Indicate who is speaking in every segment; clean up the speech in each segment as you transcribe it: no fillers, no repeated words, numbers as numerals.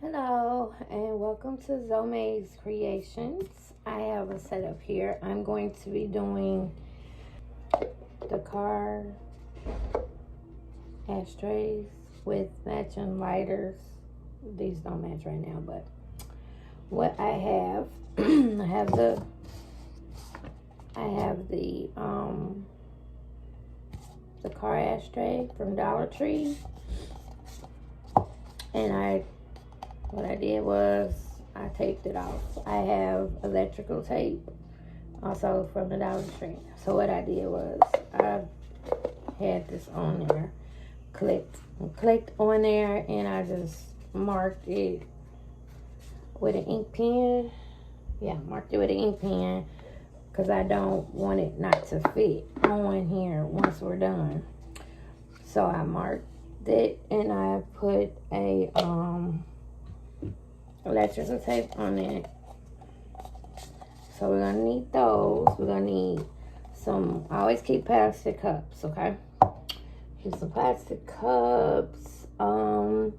Speaker 1: Hello and welcome to Zome's Creations. I have a setup here. I'm going to be doing the car ashtrays with matching lighters. These don't match right now, but what I have, I have the car ashtray from Dollar Tree, and what I did was I taped it off. I have electrical tape also from the Dollar Tree. So what I did was I had this on there, clicked on there, and I just marked it with an ink pen. Yeah, marked it with an ink pen because I don't want it not to fit on here once we're done. So I marked it and I put a electrical tape on it. So we're gonna need those. We're gonna need some, I always keep plastic cups, okay? Keep some plastic cups. You're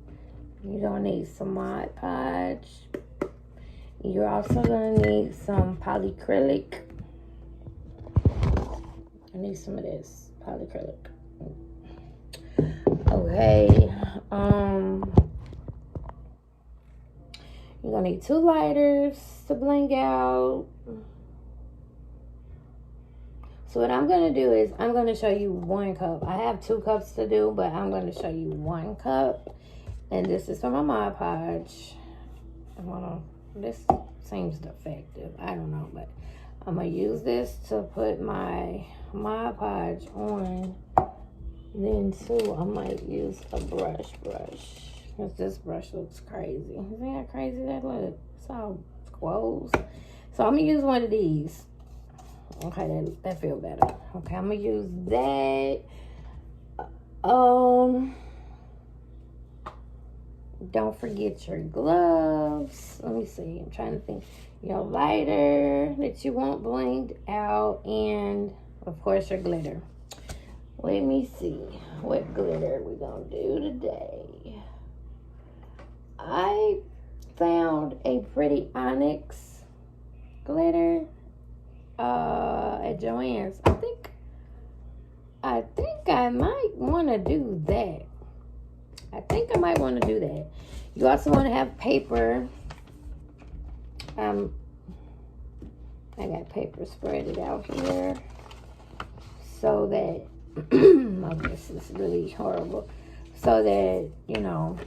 Speaker 1: gonna need some Mod Podge. You're also gonna need some polyacrylic. I need some of this polyacrylic. Okay. You're gonna need 2 lighters to bling out. So what I'm gonna do is I'm gonna show you 1 cup. I have 2 cups to do, but I'm gonna show you 1 cup. And this is for my Mod Podge. This seems defective. I don't know, but I'm gonna use this to put my Mod Podge on. Then too, I might use a brush. Because this brush looks crazy. See how crazy that looks? It's all squoze. So I'm going to use one of these. Okay, that feel better. Okay, I'm going to use that. Don't forget your gloves. Let me see. I'm trying to think. Your lighter that you want blinged out. And, of course, your glitter. Let me see what glitter we're going to do today. I found a pretty onyx glitter at Joann's. I think I might want to do that. You also want to have paper. I got paper spread out here so that oh, this is really horrible. So that, you know,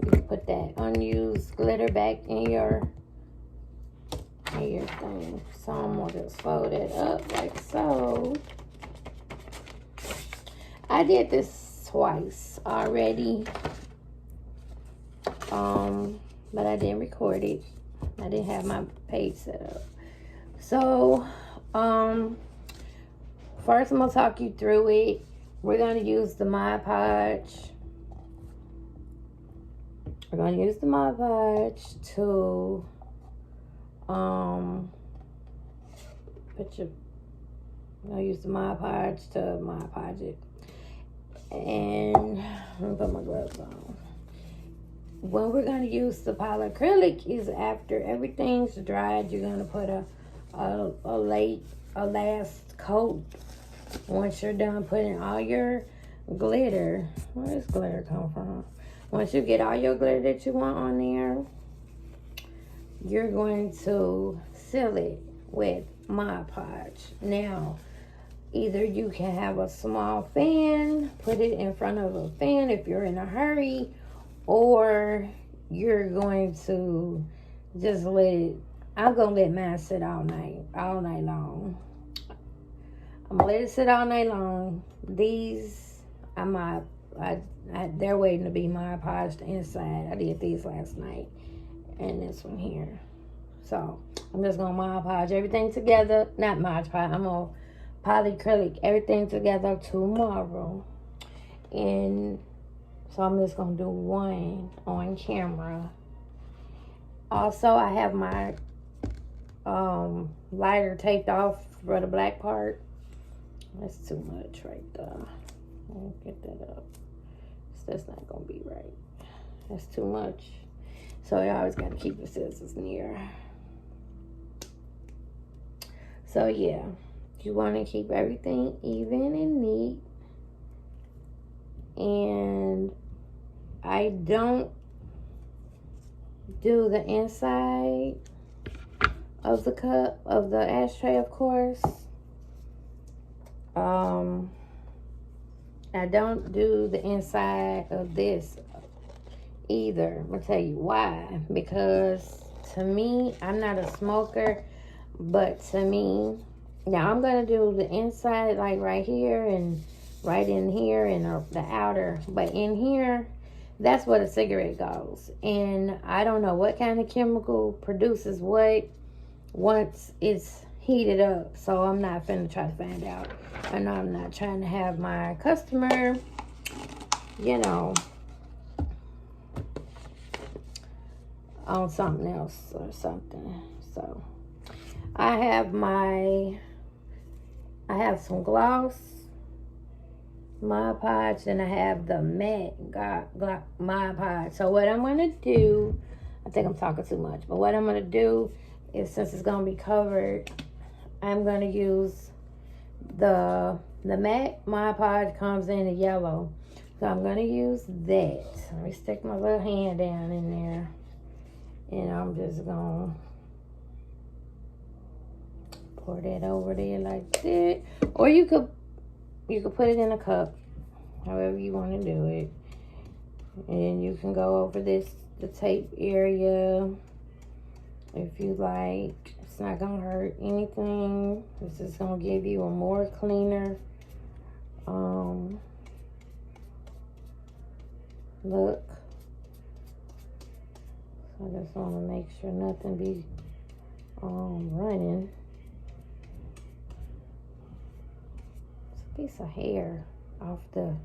Speaker 1: you can put that unused glitter back in your thing. So I'm going to just fold it up like so. I did this twice already. But I didn't record it. I didn't have my page set up. So, first I'm going to talk you through it. We're going to use the Mod Podge. We're going to use the Mod Podge to Mod Podge it. And I'm going to put my gloves on. When we're going to use the polyacrylic is after everything's dried. You're going to put a last coat. Once you're done putting all your glitter, where does glitter come from? Once you get all your glitter that you want on there, you're going to seal it with Mod Podge. Now, either you can have a small fan, put it in front of a fan if you're in a hurry, or you're going to just I'm going to let mine sit all night long. I'm going to let it sit all night long. These, they're waiting to be Mod Podged inside. I did these last night. And this one here. So, I'm just going to Mod Podge everything together. Not Mod Podge. I'm going to polyacrylic everything together tomorrow. And so, I'm just going to do one on camera. Also, I have my lighter taped off for the black part. That's too much right there. I'll get that up. That's not going to be right. That's too much. So you always got to keep your scissors near. So yeah, you want to keep everything even and neat. And I don't do the inside of the cup, of the ashtray, of course. I don't do the inside of this either. I'm gonna tell you why. Because to me, I'm not a smoker, but to me, now I'm gonna do the inside like right here and right in here and the outer, but in here, that's where the cigarette goes. And I don't know what kind of chemical produces what once it's heated up, so I'm not finna try to find out. I know I'm not trying to have my customer, you know, on something else or something. So I have some gloss Mod Podge, and I have the matte Mod Podge. So what I'm gonna do, I think I'm talking too much, but what I'm gonna do is, since it's gonna be covered, I'm gonna use the matte Mod Podge comes in the yellow. So I'm gonna use that. Let me stick my little hand down in there. And I'm just gonna pour that over there like that. Or you could put it in a cup, however you want to do it. And you can go over the tape area if you like. It's not gonna hurt anything. This is gonna give you a more cleaner look. So I just want to make sure nothing be running. It's a piece of hair off the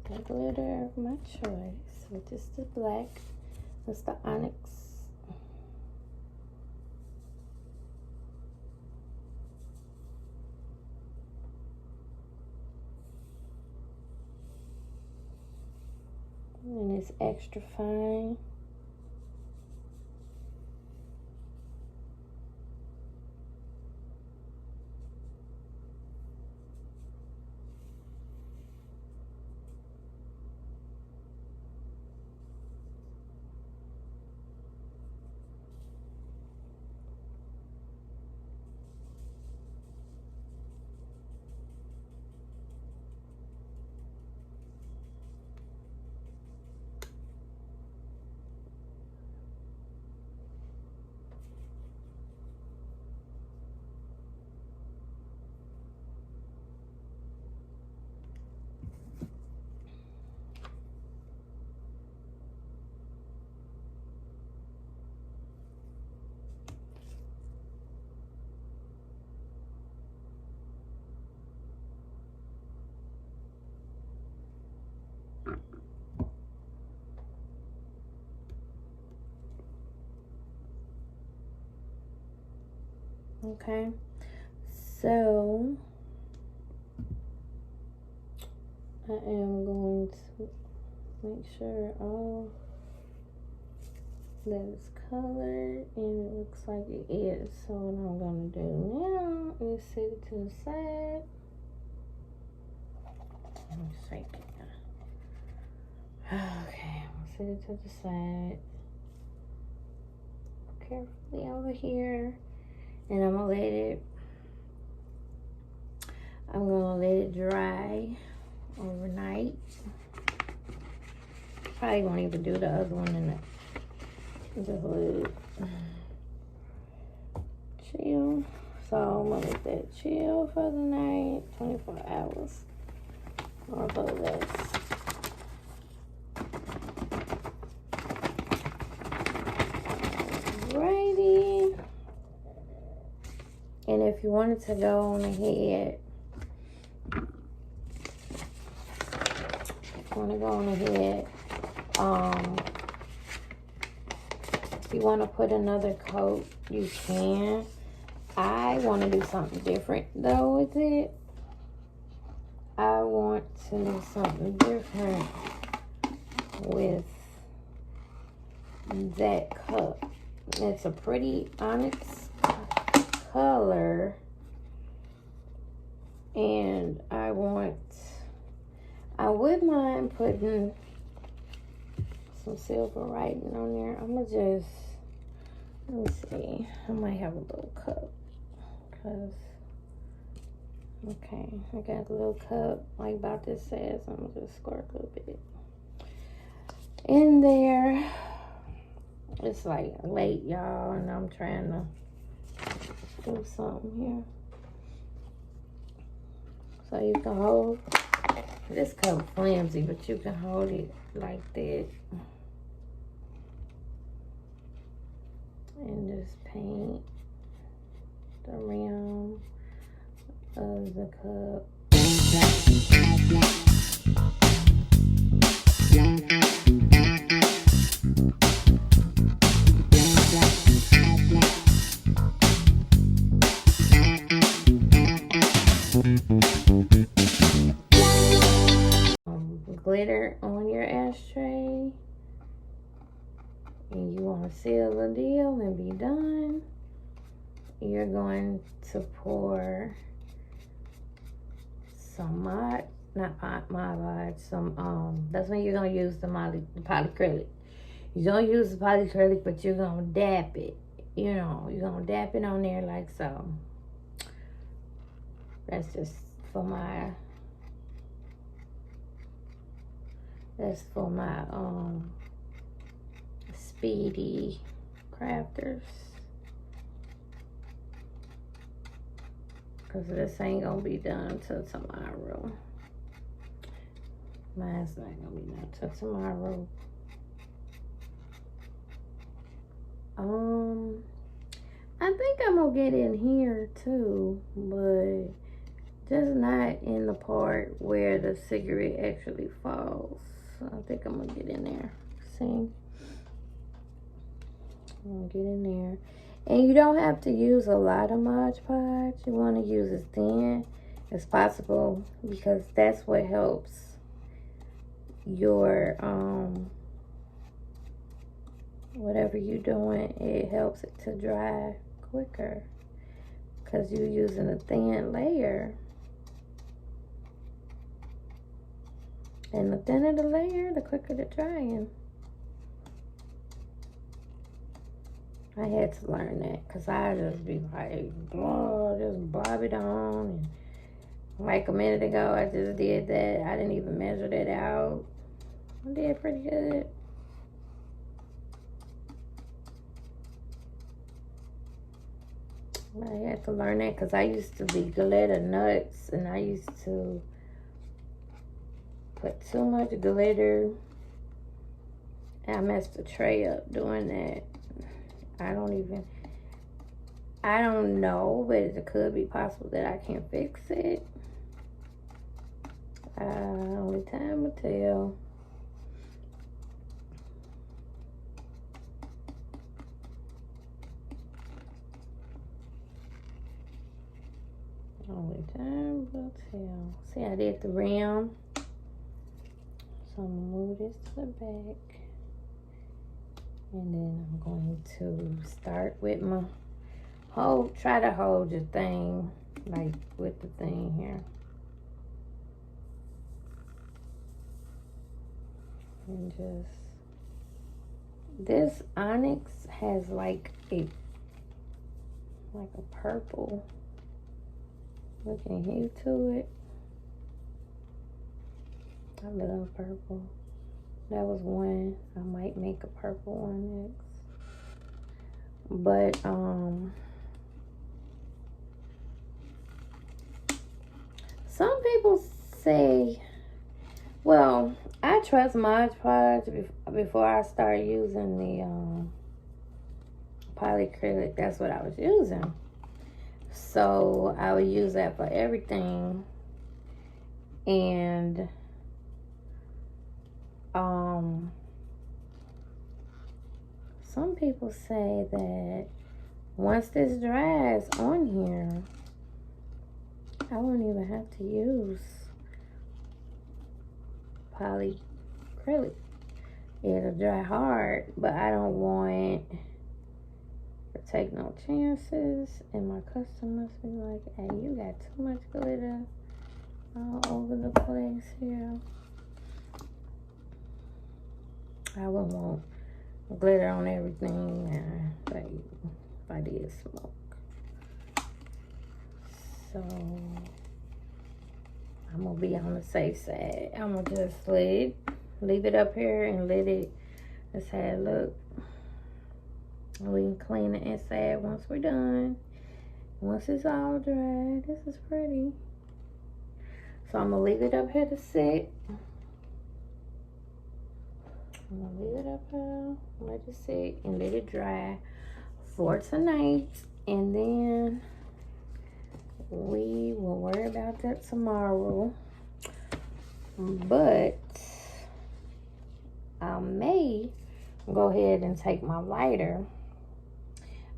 Speaker 1: the glitter of my choice, which is the black. It's the onyx. And it's extra fine. Okay, so I am going to make sure all that is colored, and it looks like it is. So what I'm going to do now is set it to the side. Let me shake it. Okay, I'm going to set it to the side. carefully over here. And I'm gonna let it dry overnight. Probably won't even do the other one in the hood. Chill. So I'm gonna let that chill for the night. 24 hours or less. Alrighty. And if you wanted to go on ahead, if you want to put another coat, you can. I want to do something different though with it. I want to do something different with that cup. It's a pretty onyx color, and I wouldn't mind putting some silver writing on there. I'm gonna just, let me see, I might have a little cup, cause, okay, I got a little cup, like about this size. I'm gonna just squirt a little bit in there. It's like late, y'all, and I'm trying to do something here. So you can hold, this cup flimsy, but you can hold it like that. And just paint the rim of the cup. Glitter on your ashtray, and you want to seal the deal and be done, you're going to pour some that's when you're going to use the polyacrylic. You're going to use the polyacrylic, but you're going to dap it. You know, you're going to dap it on there like so. That's just for my speedy crafters, because this ain't gonna be done till tomorrow. Mine's not gonna be done till tomorrow. I think I'm gonna get in here too, but just not in the part where the cigarette actually falls. So I think I'm gonna get in there. See? I'm gonna get in there. And you don't have to use a lot of Mod Podge. You want to use as thin as possible, because that's what helps your whatever you're doing, it helps it to dry quicker, because you're using a thin layer. And the thinner the layer, the quicker the drying. I had to learn that, because I just be like, oh, just bob it on. And like a minute ago, I just did that. I didn't even measure that out. I did pretty good. I had to learn that, because I used to be glitter nuts, and I used to put too much glitter. I messed the tray up doing that. I don't know, but it could be possible that I can fix it. Only time will tell. Only time will tell. See, I did the rim. So I'm gonna move this to the back. And then I'm going to start with my try to hold your thing, like with the thing here. And just This onyx has like a purple looking hue to it. I love purple. That was one. I might make a purple one next. But some people say, well, I trust Mod Podge before I start using the polyacrylic. That's what I was using. So I would use that for everything. And some people say that once this dries on here, I won't even have to use polyacrylic. It'll dry hard, but I don't want to take no chances. And my customers be like, hey, you got too much glitter all over the place here. I wouldn't want glitter on everything, like if I did smoke. So I'm gonna be on the safe side. I'm gonna just leave it up here and let it just have a look. We can clean the inside once we're done. Once it's all dry, this is pretty. So I'm gonna leave it up here to sit. I'm gonna leave it up here, let it sit and let it dry for tonight. And then we will worry about that tomorrow. But I may go ahead and take my lighter.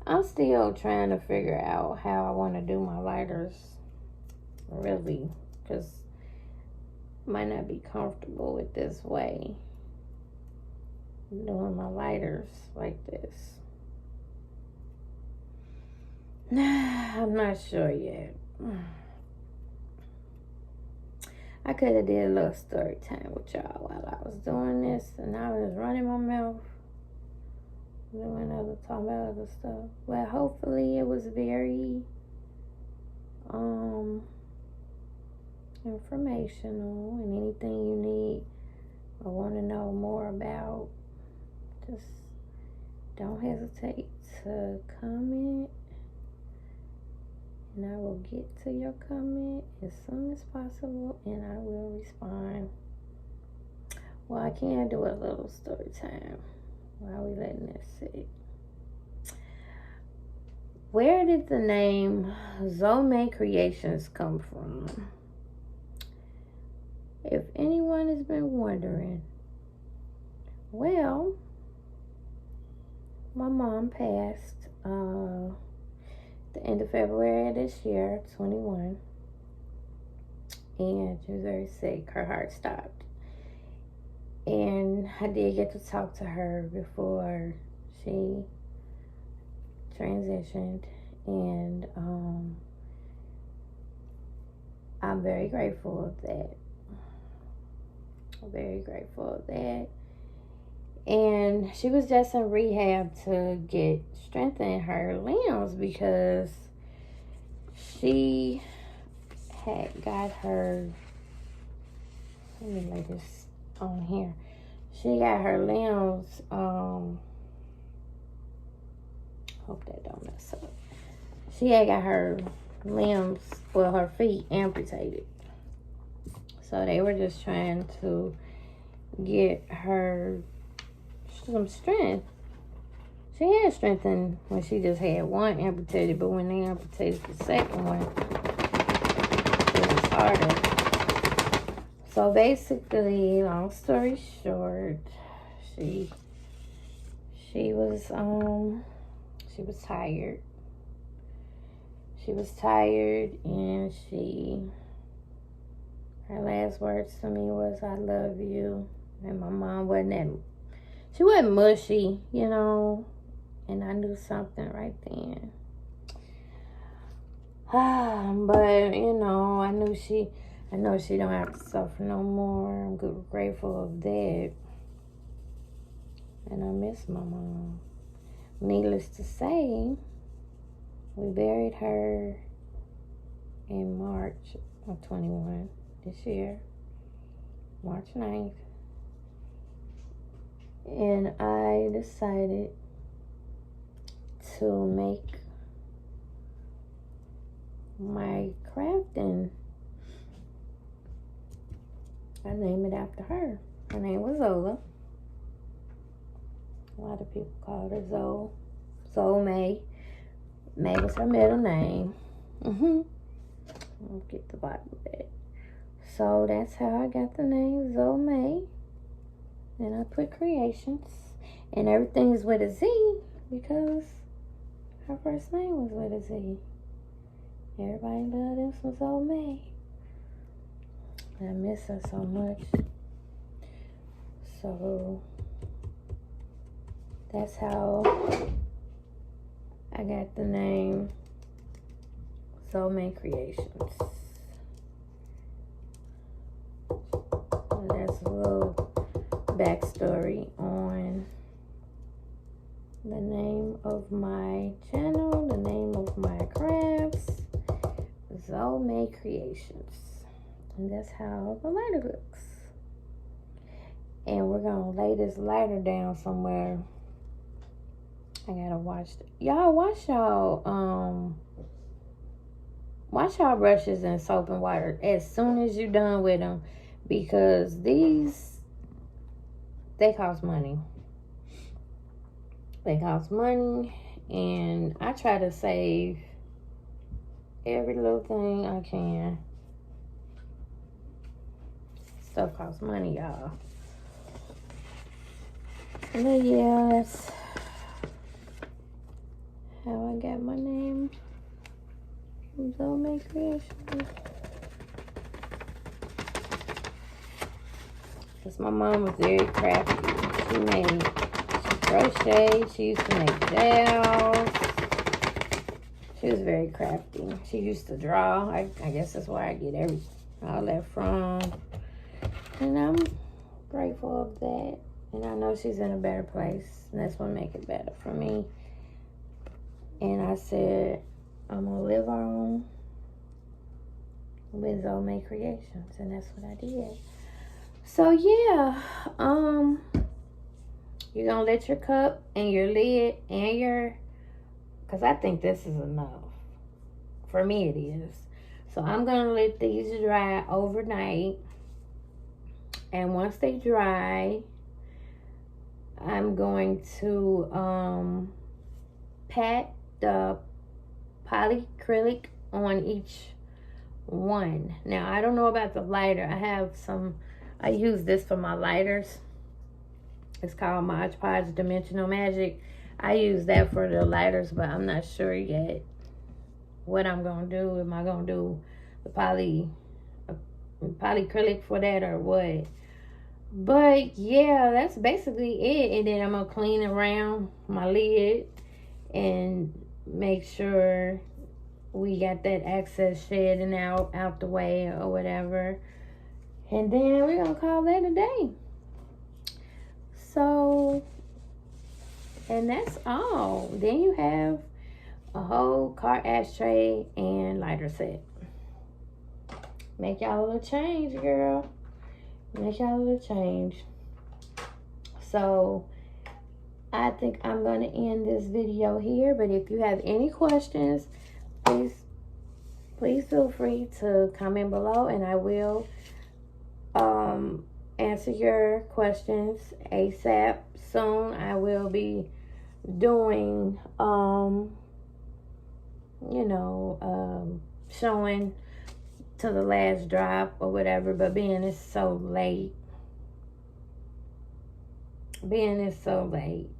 Speaker 1: I'm still trying to figure out how I want to do my lighters, really, because I might not be comfortable with this way, doing my lighters like this. I'm not sure yet. I could have did a little story time with y'all while I was doing this, and I was running my mouth, talking about other stuff. Well, hopefully it was very informational, and anything you need or want to know more about, just don't hesitate to comment, and I will get to your comment as soon as possible, and I will respond. Well, I can do a little story time while we letting this sit. Where did the name Zome Creations come from? If anyone has been wondering, well, my mom passed the end of February of this year, 21, and she was very sick. Her heart stopped, and I did get to talk to her before she transitioned, and I'm very grateful of that. Very grateful of that. And she was just in rehab to get strengthen her limbs because she had got her, let me lay this on here. She got her limbs, hope that don't mess up. She had got her limbs, well, her feet amputated. So they were just trying to get her some strength. She had strength when she just had one amputated, but when they amputated the second one, it was harder. So basically, long story short, she was tired. She was tired, and her last words to me was, "I love you." And my mom she wasn't mushy, you know, and I knew something right then. But, you know, I know she don't have to suffer no more. I'm grateful of that. And I miss my mom. Needless to say, we buried her in March of 21 this year, March 9th. And I decided to make my crafting, I named it after her. Her name was Zola. A lot of people called her Zoe May. May was her middle name. I'll get the bottom of that. So that's how I got the name Zoe May. And I put creations. And everything is with a Z because her first name was with a Z. Everybody loved this was Zoe May. I miss her so much. So that's how I got the name Zoe May Creations. And that's a little backstory on the name of my channel, the name of my crafts, Zoe May Creations. And that's how the lighter looks. And we're gonna lay this lighter down somewhere. I gotta wash y'all wash y'all brushes in soap and water as soon as you're done with them, because they cost money. They cost money, and I try to save every little thing I can. Stuff costs money, y'all. But yeah, that's how I got my name from Zoe May Creations. Because my mom was very crafty. She crocheted. She used to make gels. She was very crafty. She used to draw. I guess that's where I get all that from. And I'm grateful of that. And I know she's in a better place. And that's what make it better for me. And I said, I'm going to live on with Zoe May Creations. And that's what I did. So, yeah. You're going to let your cup and your lid and your... Because I think this is enough. For me, it is. So, I'm going to let these dry overnight. And once they dry, I'm going to pat the polyacrylic on each one. Now, I don't know about the lighter. I use this for my lighters. It's called Mod Podge Dimensional Magic. I use that for the lighters, but I'm not sure yet what I'm going to do. Am I going to do the polyacrylic for that or what? But yeah, that's basically it. And then I'm going to clean around my lid and make sure we got that excess shedding out the way or whatever. And then we're going to call that a day. So, and that's all. Then you have a whole car ashtray and lighter set. Make y'all a little change, girl. Make y'all a little change. So, I think I'm going to end this video here. But if you have any questions, please feel free to comment below. And I will answer your questions ASAP. Soon I will be doing, showing to the last drop or whatever. But being it's so late,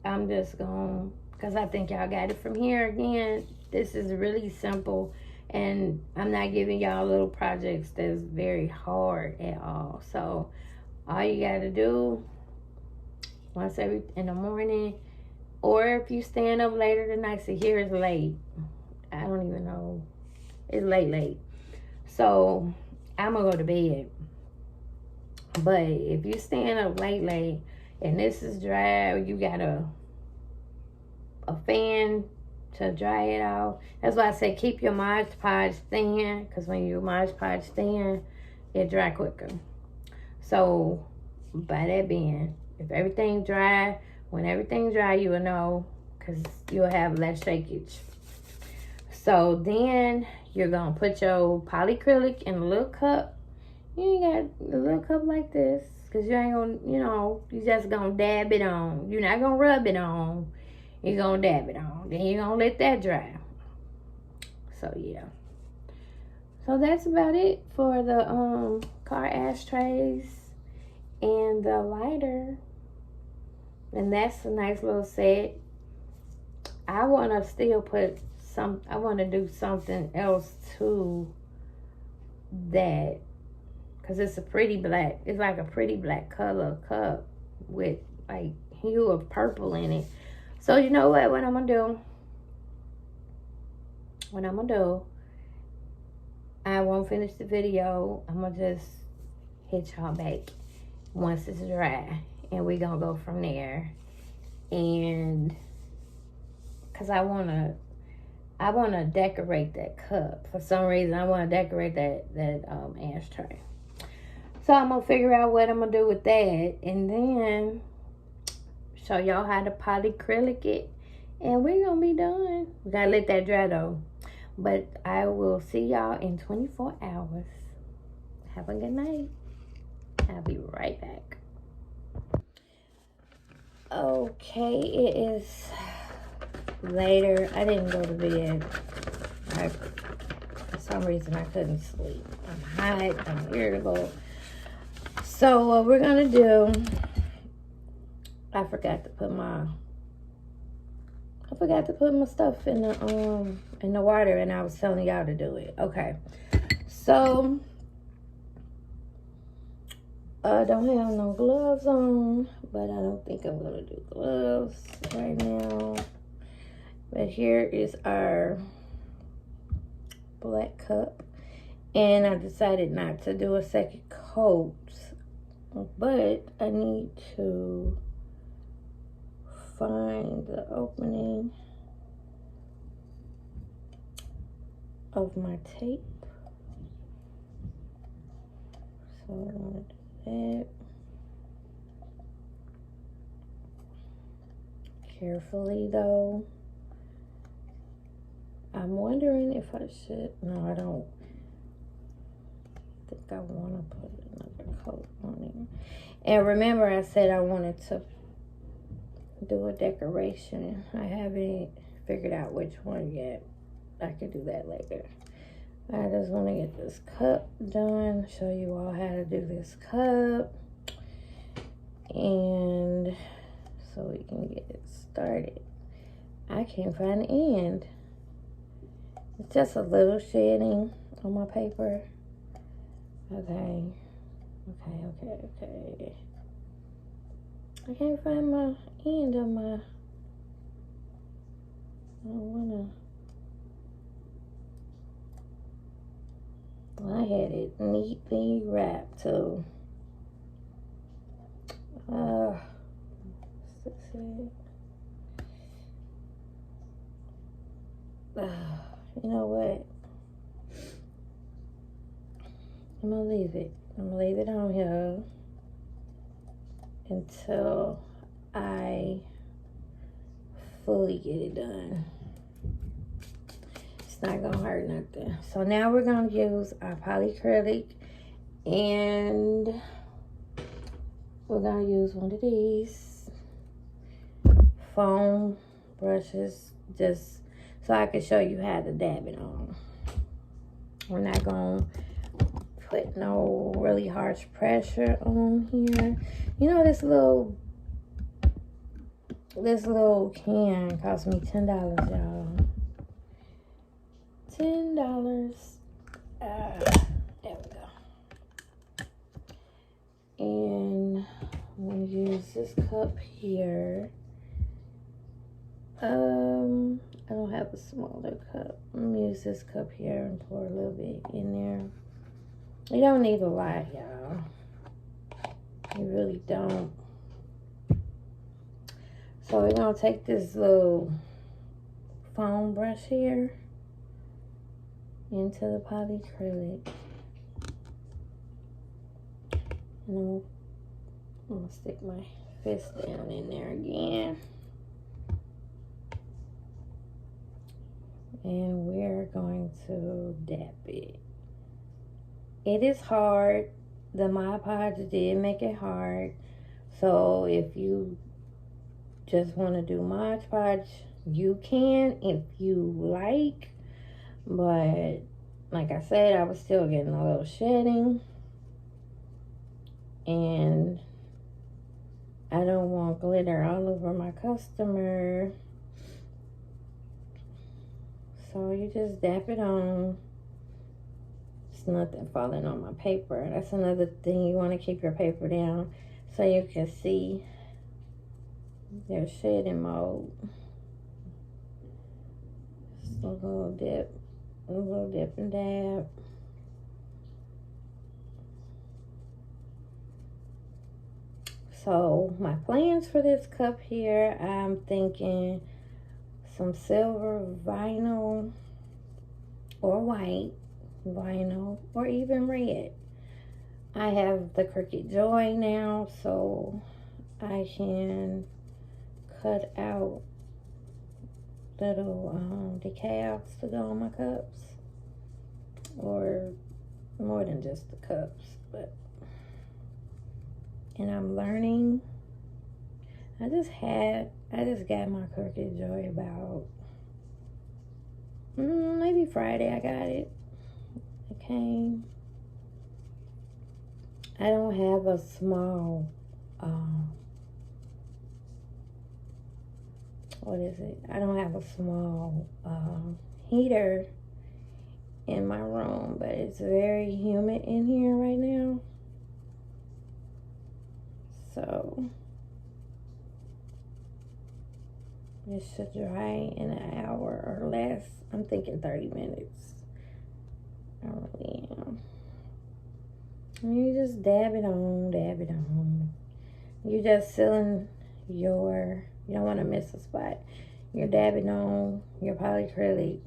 Speaker 1: I'm just going, because I think y'all got it from here. Again, this is really simple, and I'm not giving y'all little projects that's very hard at all. So all you got to do once in the morning, or if you stand up later tonight. So here is late. I don't even know. It's late. So I'm going to go to bed. But if you stand up late, and this is dry, you got a fan to dry it off. That's why I say keep your Mod Podge thin, because when you Mod Podge thin, it dry quicker. So by that being, if everything dry, when everything dry, you will know, because you'll have less shakage. So then you're gonna put your polyacrylic in a little cup. You ain't got a little cup like this, because you ain't gonna, you know, you just gonna dab it on. You're not gonna rub it on. You're gonna dab it on. Then you're gonna let that dry. So yeah. So that's about it for the car ashtrays and the lighter. And that's a nice little set. I wanna still put I wanna do something else to that. Cause it's a pretty black, it's like a pretty black color cup with like hue of purple in it. So you know what I'm gonna do? What I'm gonna do, I won't finish the video. I'm gonna just hit y'all back once it's dry, and we gonna go from there. And cause I wanna decorate that cup. For some reason, I wanna decorate that ashtray. So I'm gonna figure out what I'm gonna do with that, and then show y'all how to polyacrylic it, and we're gonna be done. We gotta let that dry though. But I will see y'all in 24 hours. Have a good night. I'll be right back. Okay, it is later. I didn't go to bed. For some reason I couldn't sleep. I'm hot, I'm irritable. So what we're gonna do, I forgot to put my stuff in the water, and I was telling y'all to do it. Okay. So I don't have no gloves on, but I don't think I'm gonna do gloves right now. But here is our black cup, and I decided not to do a second coat, but I need to find the opening of my tape. So I'm gonna do that carefully though. I'm wondering if I should. No, I don't think I want to put another coat on here. And remember, I said I wanted to do a decoration. I haven't figured out which one yet. I can do that later. I just want to get this cup done, show you all how to do this cup, and so we can get it started. I can't find the end. It's just a little shading on my paper. Okay. I can't find my end of my, I don't wanna, I had it neatly wrapped too. What's this say? You know what? I'm gonna leave it. I'm gonna leave it on here until I fully get it done. It's not gonna hurt nothing. So now we're gonna use our polyacrylic, and we're gonna use one of these foam brushes just so I can show you how to dab it on. We're not gonna put no really harsh pressure on here. You know, this little can cost me $10, y'all. $10. There we go. And I'm gonna use this cup here. I don't have a smaller cup. I'm gonna use this cup here and pour a little bit in there. You don't need a lot, y'all. You really don't. So we're going to take this little foam brush here into the polyacrylic. And I'm going to stick my fist down in there again. And we're going to dab it. It is hard. The Mod Podge did make it hard. So if you just want to do Mod Podge, you can if you like. But like I said, I was still getting a little shedding. And I don't want glitter all over my customer. So you just dap it on. It's nothing falling on my paper. That's another thing. You want to keep your paper down so you can see your shedding mode. Just a little dip and dab. So my plans for this cup here, I'm thinking some silver vinyl or white vinyl or even red. I have the Cricut Joy now, so I can cut out little decals to go on my cups, or more than just the cups. But and I'm learning. I just got my Cricut Joy about maybe Friday. I got it. It came. I don't have a small what is it? I don't have a small heater in my room, but it's very humid in here right now. So it should dry in an hour or less. I'm thinking 30 minutes. I really am. You just dab it on. You just sealing your, you don't want to miss a spot. You're dabbing on your polyacrylic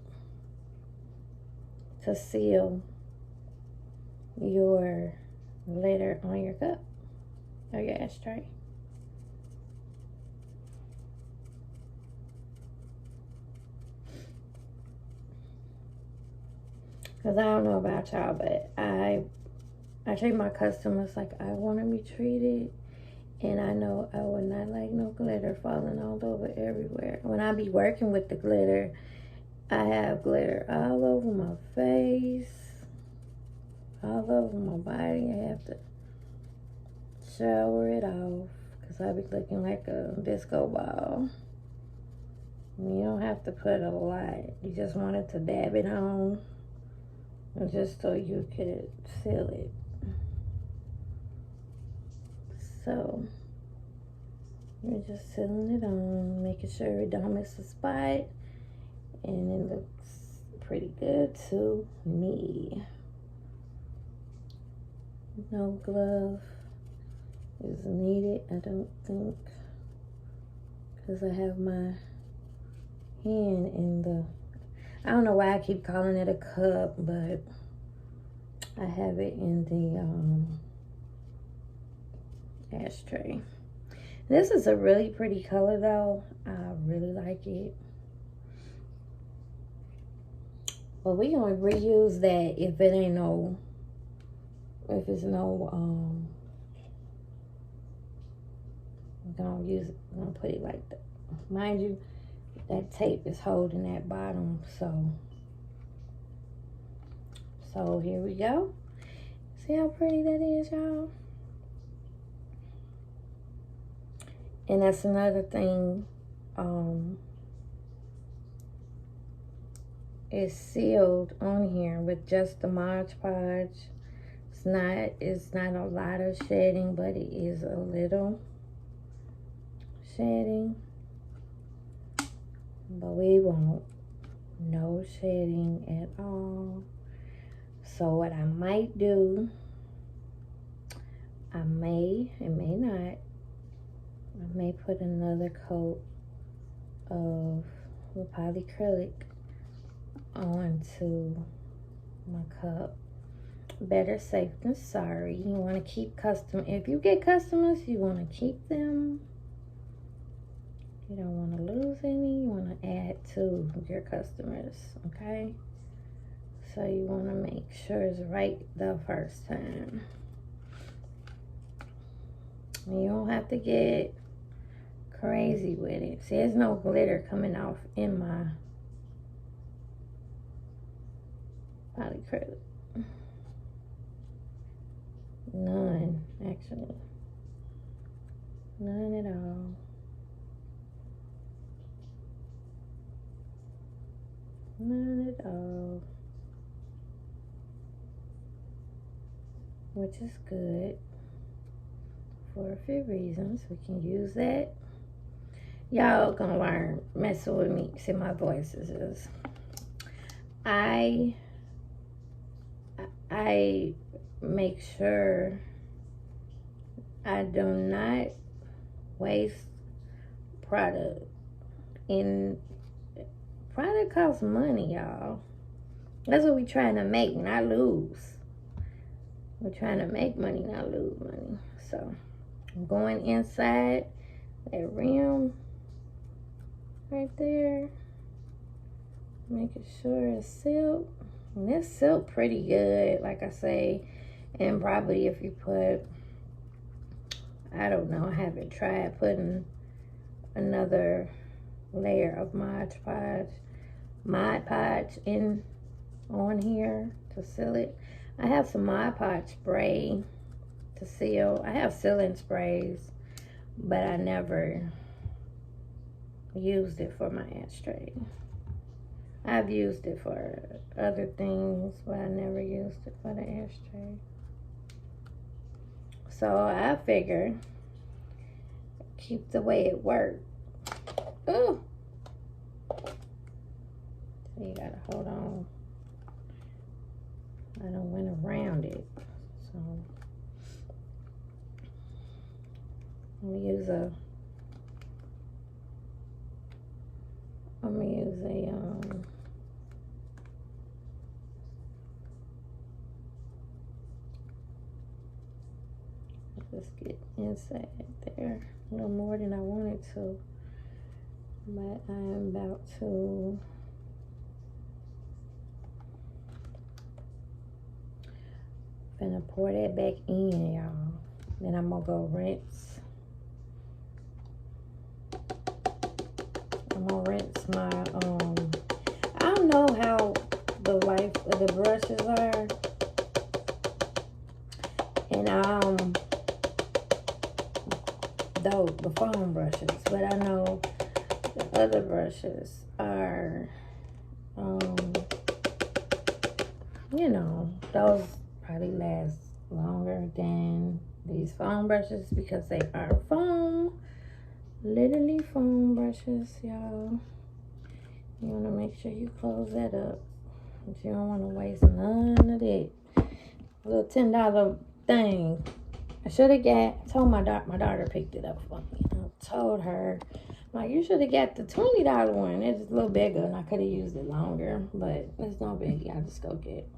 Speaker 1: to seal your glitter on your cup or your ashtray. Because I don't know about y'all, but I treat my customers like I want to be treated. And I know I would not like no glitter falling all over everywhere. When I be working with the glitter, I have glitter all over my face, all over my body. I have to shower it off because I be looking like a disco ball. You don't have to put a lot. You just wanted to dab it on just so you could seal it. So you're just sealing it on, making sure it don't miss a spot, and it looks pretty good to me. No glove is needed, I don't think, because I have my hand in the, I don't know why I keep calling it a cup, but I have it in the ashtray. This is a really pretty color though. I really like it. But we're gonna reuse that if it ain't no, if it's no, we're gonna use it, we're gonna put it like that. Mind you, that tape is holding that bottom, so here we go. See how pretty that is, y'all? And that's another thing, it's sealed on here with just the Mod Podge. It's not a lot of shedding, but it is a little shedding. But we want no shedding at all. So what I might do, I may put another coat of the polyacrylic onto my cup. Better safe than sorry. You want to keep if you get customers, you want to keep them. You don't want to lose any. You want to add to your customers, okay? So you want to make sure it's right the first time. And you don't have to get crazy with it. See, there's no glitter coming off in my polyacrylic. None, actually. None at all. None at all. Which is good for a few reasons. We can use that. Y'all gonna learn messing with me. See, my voice is I make sure I do not waste product. And product costs money, y'all. That's what we're trying to make, not lose. We're trying to make money, not lose money. So I'm going inside that rim right there, making sure it's sealed. And it's sealed pretty good, like I say. And probably if you put, I don't know, I haven't tried putting another layer of Mod Podge in on here to seal it. I have some Mod Podge spray to seal. I have sealing sprays, but I never used it for my Ashtrayz. I've used it for other things, but I never used it for the Ashtrayz. So I figure keep the way it worked. Ooh. So you gotta hold on. I don't went around it. So I'm gonna use a let's get inside there a little more than I wanted to, but I am about to gonna pour that back in, y'all. Then I'm gonna go rinse. I'm gonna rinse my I don't know how the life of the brushes are, and the foam brushes, but I know the other brushes are you know, those probably last longer than these foam brushes because they are foam, literally foam brushes, y'all. You want to make sure you close that up, but you don't want to waste none of that. A little $10 thing. I should have told my daughter picked it up for me. I told her, like, you should have got the $20 one. It's a little bigger and I could have used it longer, but it's no biggie. I'll just go get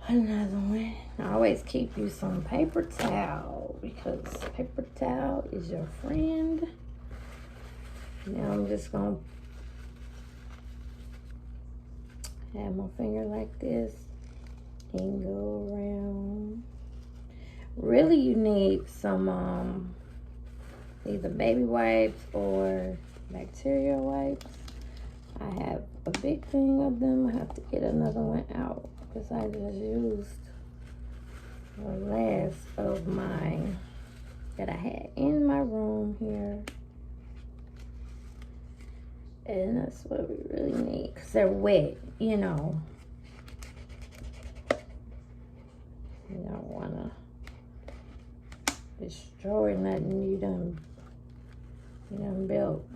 Speaker 1: another one. I always keep you some paper towel because paper towel is your friend. Now I'm just gonna have my finger like this and go around. Really, you need some either baby wipes or bacteria wipes. I have a big thing of them. I have to get another one out because I just used the last of mine that I had in my room here. And that's what we really need because they're wet, you know. You don't want to destroy nothing you done built.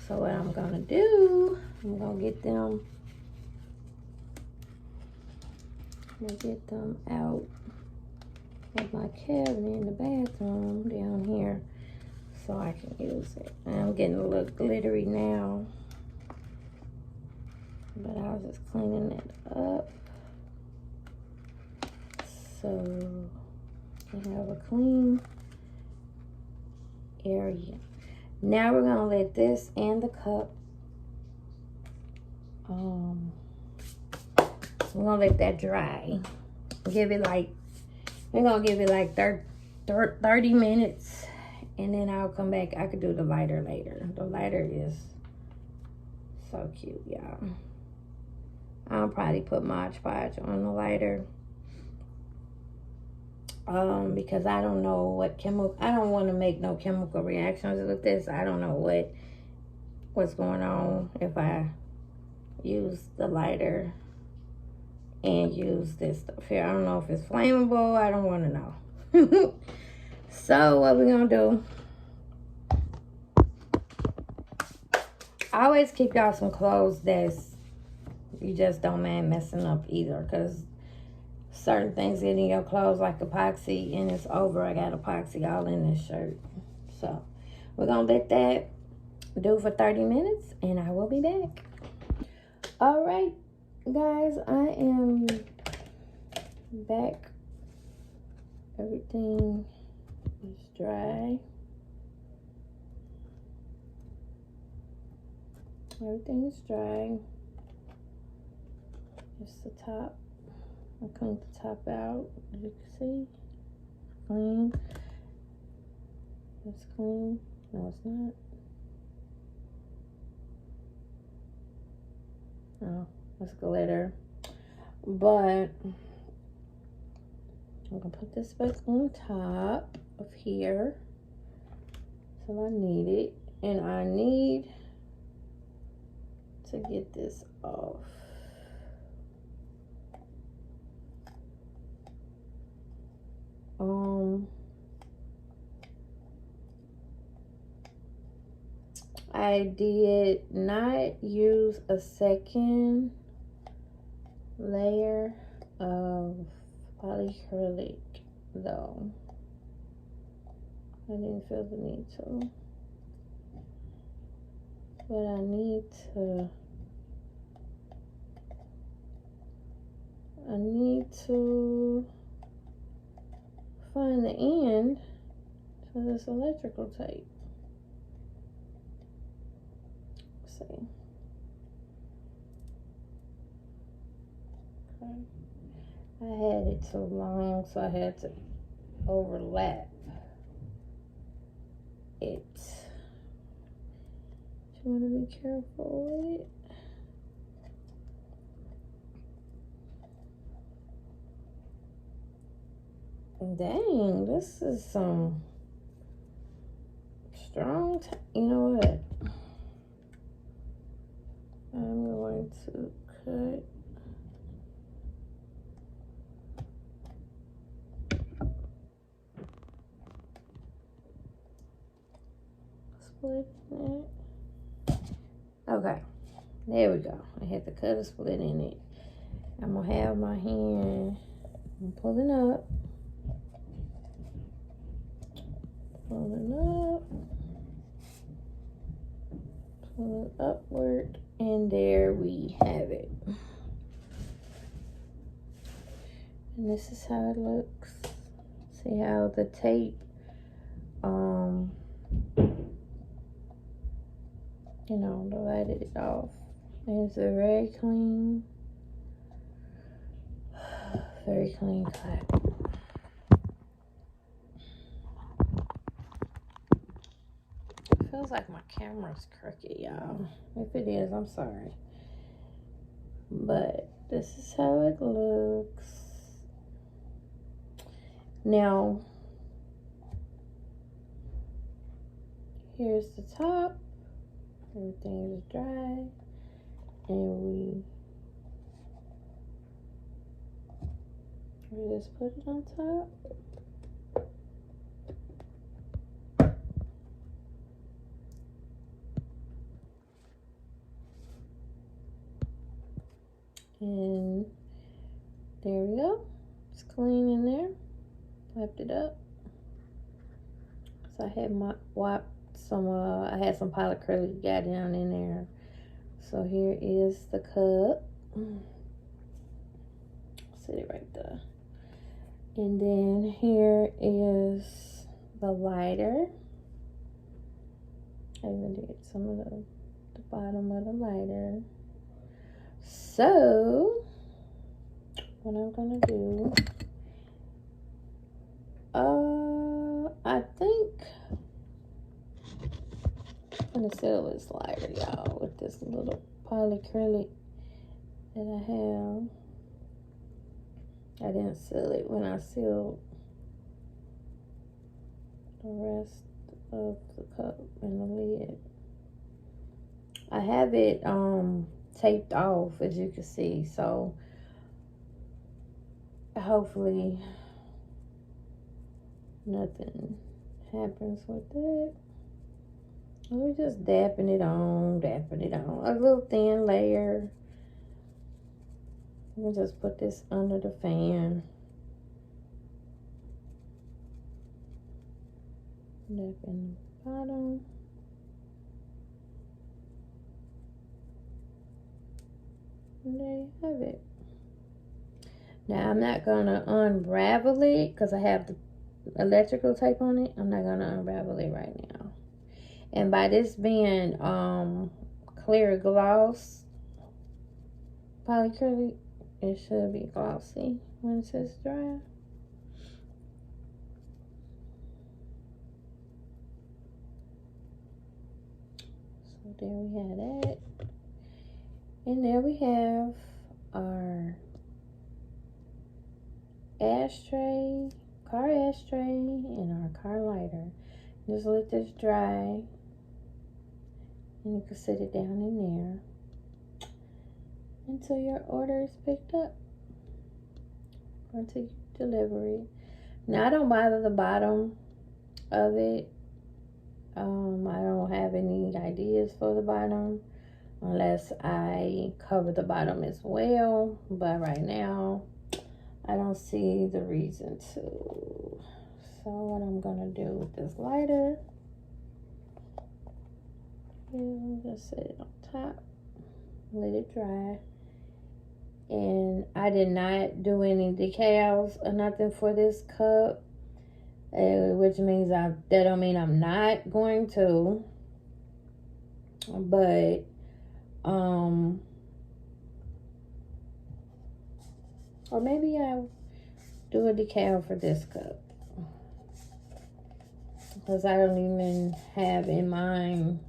Speaker 1: So what I'm going to do, I'm going to get them out of my cabinet in the bathroom down here so I can use it. And I'm getting a little glittery now, but I was just cleaning it up so I have a clean area. Now we're gonna let this and the cup, we're gonna let that dry. Give it like, we're gonna give it like 30 minutes, and then I'll come back. I could do the lighter later. The lighter is so cute, y'all. I'll probably put Mod Podge on the lighter. Because I don't know what chemical, I don't want to make no chemical reactions with this. I don't know what's going on if I use the lighter and use this stuff here. I don't know if it's flammable. I don't want to know. So what we're gonna do, I always keep y'all some clothes that's you just don't mind messing up either, because certain things get in your clothes like epoxy, and it's over. I got epoxy all in this shirt. So we're gonna let that do for 30 minutes, and I will be back. All right, guys, I am back. Everything is dry. Everything is dry. Just the top. I cleaned the top out, as you can see. Clean. It's clean. No, it's not. Oh, it's glitter. But I'm gonna put this back on top of here. So I need it. And I need to get this off. I did not use a second layer of polyacrylic though. I didn't feel the need to. But I need to find the end to this electrical tape. Let's see. Okay. I had it too long, so I had to overlap it. You want to be careful with it. Dang, this is some strong. You know what? I'm going to cut. Split it. Okay, there we go. I had to cut a split in it. I'm gonna have my hand. I'm pulling up. Pulling up. Pulling upward. And there we have it. And this is how it looks. See how the tape, you know, divided it off. And it's a very clean cut. It feels like my camera's crooked, y'all. If it is, I'm sorry. But this is how it looks. Now, here's the top. Everything is dry. And we just put it on top. And there we go. It's clean in there. Wiped it up. So I had some, I had some polyacrylic got down in there. So here is the cup. Sit it right there. And then here is the lighter. I even did some of the bottom of the lighter. So, what I'm gonna do, I think I'm gonna seal this lighter, y'all, with this little polyacrylic that I have. I didn't seal it when I sealed the rest of the cup and the lid. I have it taped off, as you can see, so hopefully nothing happens with it. We're just dapping it on, a little thin layer. We'll just put this under the fan. Dap in the bottom. And there you have it. Now I'm not gonna unravel it because I have the electrical tape on it. I'm not gonna unravel it right now. And by this being clear gloss polyacrylic, it should be glossy when it says dry. So there we have that. And there we have our ashtray, car ashtray, and our car lighter. Just let this dry. And you can set it down in there until your order is picked up, or until you deliver it. Now I don't bother the bottom of it. I don't have any ideas for the bottom unless I cover the bottom as well. But right now, I don't see the reason to. So what I'm gonna do with this lighter is just set it on top, let it dry. And I did not do any decals or nothing for this cup, which means that don't mean I'm not going to, but or maybe I'll do a decal for this cup, because I don't even have in mind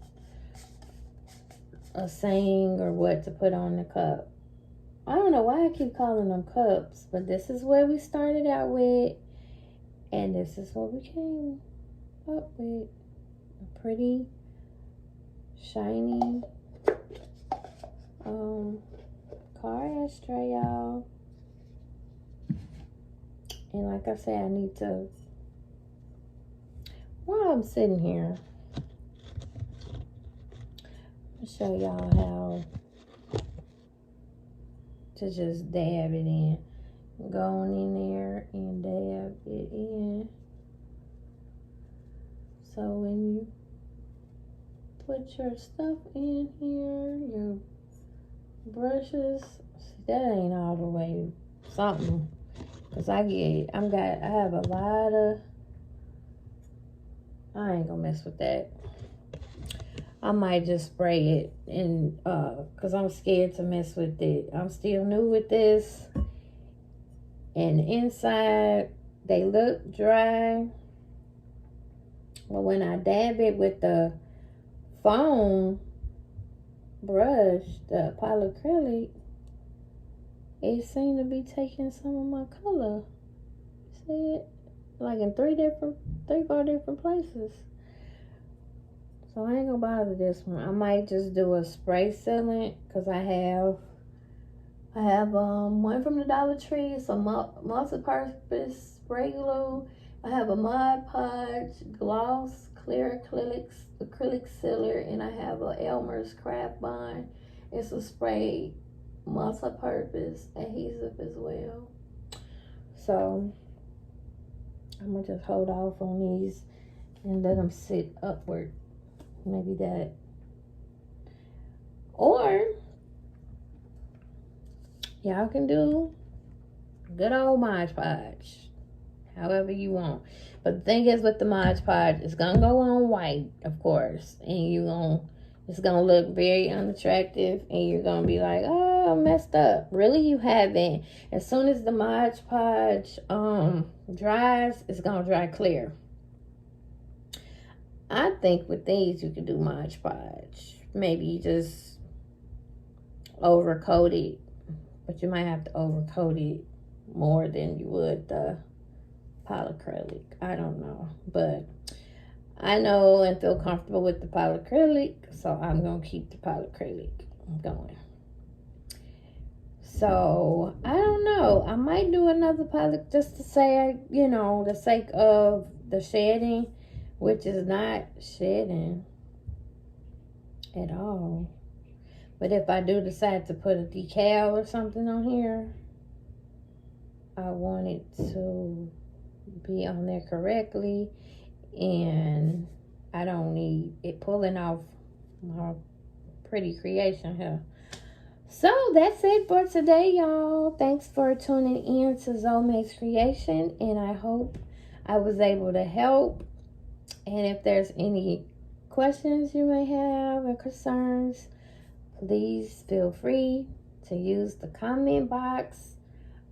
Speaker 1: a saying or what to put on the cup. I don't know why I keep calling them cups, but this is what we started out with, and this is what we came up with. A pretty, shiny car ashtray, y'all. And like I said, I need to, while I'm sitting here, I'll show y'all how to just dab it in. Go on in there and dab it in. So when you put your stuff in here, your brushes, see, that ain't all the way something. Cause I have a lot of, I ain't gonna mess with that. I might just spray it, and cause I'm scared to mess with it. I'm still new with this, and inside they look dry, but when I dab it with the foam brush, the polyacrylic, it seemed to be taking some of my color. See it? Like in 3-4 different places. So I ain't gonna bother this one. I might just do a spray sealant, because I have one from the Dollar Tree. It's a multi-purpose spray glue. I have a Mod Podge gloss clear acrylic sealer, and I have a Elmer's Craft Bond. It's a spray multi-purpose adhesive as well. So I'm gonna just hold off on these and let them sit upward Maybe that. Or y'all can do good old Mod Podge. However you want. But the thing is with the Mod Podge, it's going to go on white, of course. And it's going to look very unattractive. And you're going to be like, oh, messed up. Really, you haven't. As soon as the Mod Podge dries, it's going to dry clear. I think with these, you could do Mod Podge. Maybe just overcoat it. But you might have to overcoat it more than you would the polyacrylic. I don't know. But I know and feel comfortable with the polyacrylic. So I'm going to keep the polyacrylic going. So I don't know. I might do another poly just to say, you know, the sake of the shedding. Which is not shedding at all. But if I do decide to put a decal or something on here, I want it to be on there correctly. And I don't need it pulling off my pretty creation here. So that's it for today, y'all. Thanks for tuning in to Zome's Creation. And I hope I was able to help. And if there's any questions you may have or concerns, please feel free to use the comment box.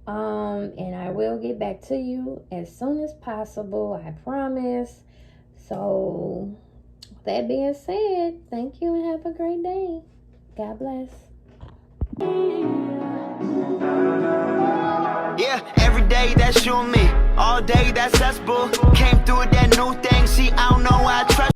Speaker 1: And I will get back to you as soon as possible, I promise. So, with that being said, thank you and have a great day. God bless.
Speaker 2: Yeah, every day that's you and me. All day that's us, boo. Came through with that new thing. See, I don't know why I trust.